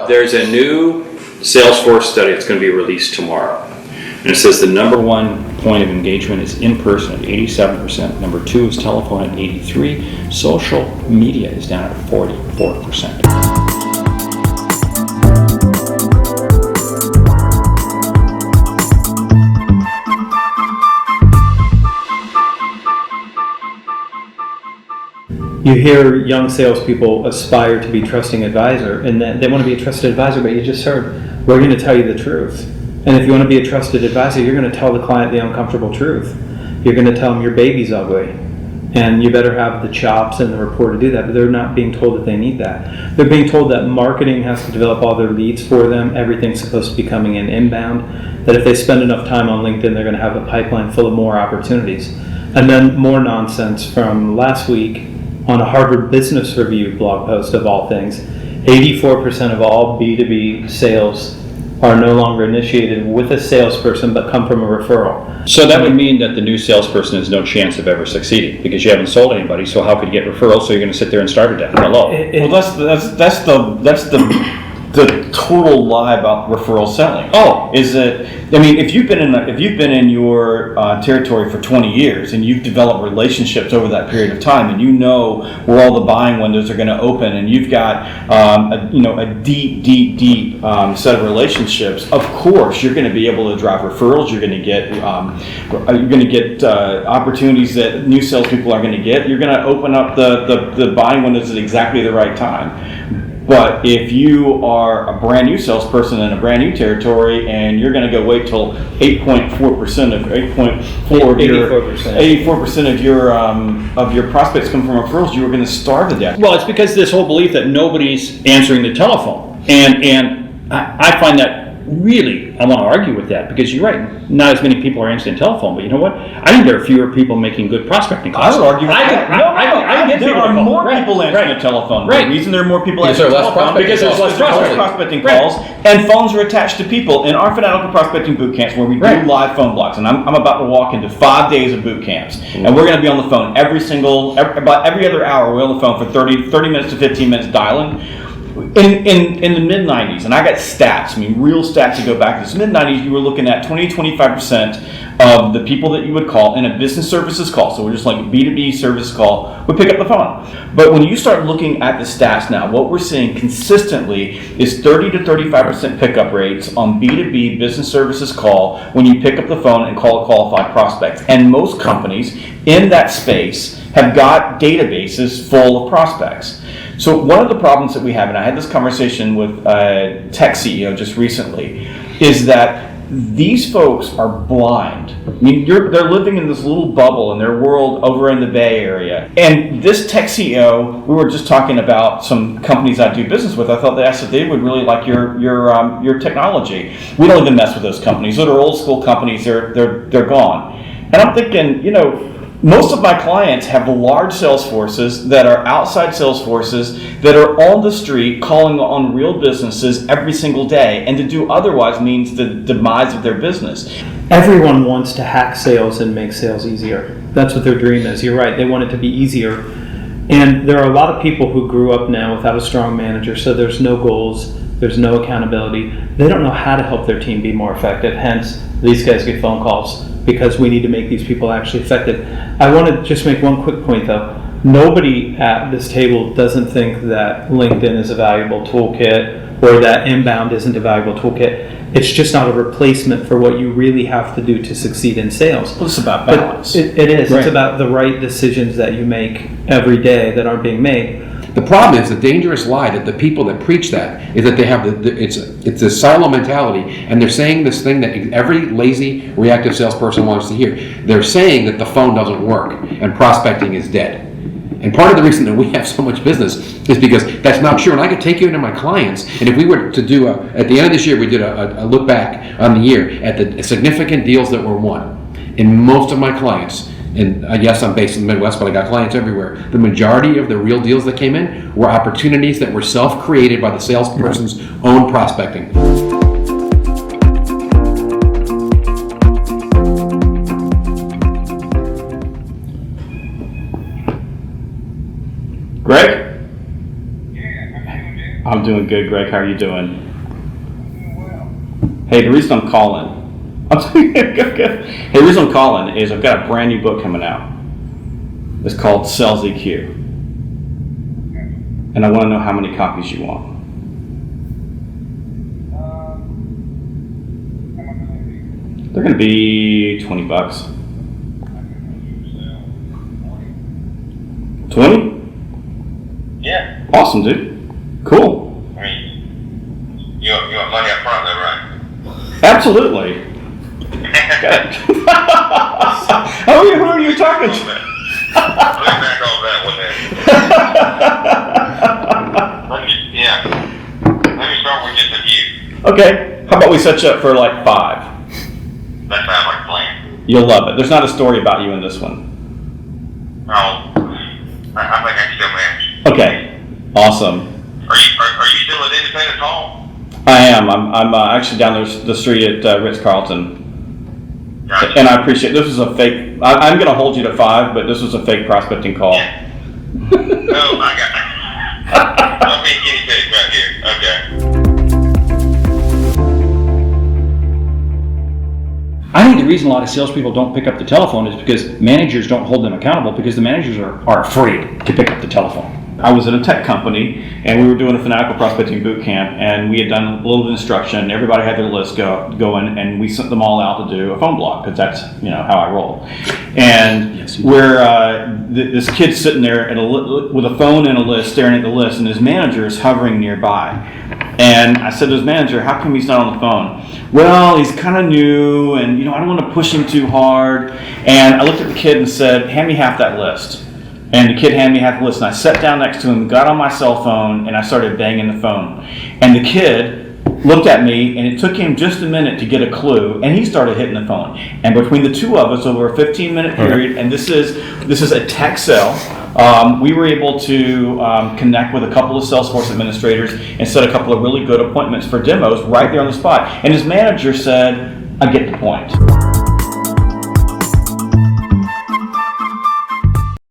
There's a new Salesforce study that's going to be released tomorrow. And it says the number one point of engagement is in person at 87%. Number two is telephone at 83%. Social media is down at 44%. You hear young salespeople aspire to be trusting advisor, and they want to be a trusted advisor, but you just heard, we're going to tell you the truth. And if you want to be a trusted advisor, you're going to tell the client the uncomfortable truth. You're going to tell them your baby's ugly, and you better have the chops and the rapport to do that, but they're not being told that they need that. They're being told that marketing has to develop all their leads for them, everything's supposed to be coming in inbound, that if they spend enough time on LinkedIn, they're going to have a pipeline full of more opportunities. And then more nonsense from last week on a Harvard Business Review blog post of all things. 84% of all B2B sales are no longer initiated with a salesperson but come from a referral. So that would mean that the new salesperson has no chance of ever succeeding because you haven't sold anybody. So how could you get referrals? So you're going to sit there and starve to death. Hello. Well, that's the total lie about referral selling. Is that, I mean, if you've been in your territory for 20 years and you've developed relationships over that period of time, and you know where all the buying windows are going to open, and you've got a deep set of relationships, of course you're going to be able to drive referrals. You're going to get opportunities that new salespeople are going to get. You're going to open up the buying windows at exactly the right time. But if you are a brand new salesperson in a brand new territory and you're going to go wait till 84% of your prospects come from referrals, you are going to starve to death. Well, it's because this whole belief that nobody's answering the telephone, and I find that really, I want to argue with that because you're right. Not as many people are answering the telephone, but you know what? I think there are fewer people making good prospecting calls. I would argue with that. There are more people answering the telephone. Right. The reason there are more people answering the telephone because there's less prospecting calls, and phones are attached to people. In our fanatical prospecting boot camps, where we do live phone blocks, and I'm about to walk into 5 days of boot camps, and we're going to be on the phone about every other hour. We're on the phone for 30 minutes to 15 minutes dialing. In the mid-90s, and I got stats, real stats to go back to this mid-90s, you were looking at 20-25% of the people that you would call in a business services call, so we're just like a B2B service call, would pick up the phone. But when you start looking at the stats now, what we're seeing consistently is 30-35% pickup rates on B2B business services call when you pick up the phone and call a qualified prospect. And most companies in that space have got databases full of prospects. So one of the problems that we have, and I had this conversation with a tech CEO just recently, is that these folks are blind. They're living in this little bubble in their world over in the Bay Area. And this tech CEO, we were just talking about some companies I do business with. I thought they asked if they would really like your technology. We don't even mess with those companies. Those are old school companies. They're gone. And I'm thinking, most of my clients have large sales forces that are outside sales forces that are on the street calling on real businesses every single day, and to do otherwise means the demise of their business. Everyone wants to hack sales and make sales easier. That's what their dream is. You're right, they want it to be easier. And there are a lot of people who grew up now without a strong manager, so there's no goals, there's no accountability. They don't know how to help their team be more effective, hence these guys get phone calls because we need to make these people actually effective. I want to just make one quick point though. Nobody at this table doesn't think that LinkedIn is a valuable toolkit or that inbound isn't a valuable toolkit. It's just not a replacement for what you really have to do to succeed in sales. Well, it's about balance. It is. Right. It's about the right decisions that you make every day that aren't being made. The problem is the dangerous lie that the people that preach that is that they have it's a silo mentality, and they're saying this thing that every lazy reactive salesperson wants to hear. They're saying that the phone doesn't work and prospecting is dead. And part of the reason that we have so much business is because that's not true. And I could take you into my clients, and if we were to do at the end of this year, we did a look back on the year at the significant deals that were won. In most of my clients, and yes, I'm based in the Midwest, but I got clients everywhere. The majority of the real deals that came in were opportunities that were self-created by the salesperson's own prospecting. Greg? I'm doing good, Greg. How are you doing? Hey, the reason I'm calling, the reason I'm calling is I've got a brand new book coming out. It's called Sales EQ, and I want to know how many copies you want. They're going to be $20. 20? Yeah. Awesome, dude. Cool. I mean, you want money up front, though, right? Absolutely. Who are you talking to? Let me back off that one then. Yeah. Let me start with just a few. Okay. How about we set you up for like 5? That sounds like a plan. You'll love it. There's not a story about you in this one. Oh, I think I can still manage. Okay. Awesome. Are you still at Independence Hall? I am. I'm actually down the street at Ritz-Carlton. Gotcha. And I appreciate this was a fake. I'm going to hold you to 5, but this was a fake prospecting call. Yeah. No, I got I'm being guinea pig right here. Okay. I think the reason a lot of salespeople don't pick up the telephone is because managers don't hold them accountable because the managers are afraid to pick up the telephone. I was in a tech company, and we were doing a fanatical prospecting boot camp, and we had done a little instruction. Everybody had their list going, and we sent them all out to do a phone block because that's how I roll. And this kid's sitting there with a phone and a list, staring at the list, and his manager is hovering nearby. And I said to his manager, "How come he's not on the phone?" "Well, he's kind of new, and I don't want to push him too hard." And I looked at the kid and said, "Hand me half that list." And the kid handed me half the list, and I sat down next to him, got on my cell phone, and I started banging the phone. And the kid looked at me, and it took him just a minute to get a clue, and he started hitting the phone. And between the two of us, over a 15-minute period, and this is a tech sale, we were able to connect with a couple of Salesforce administrators and set a couple of really good appointments for demos right there on the spot. And his manager said, "I get the point."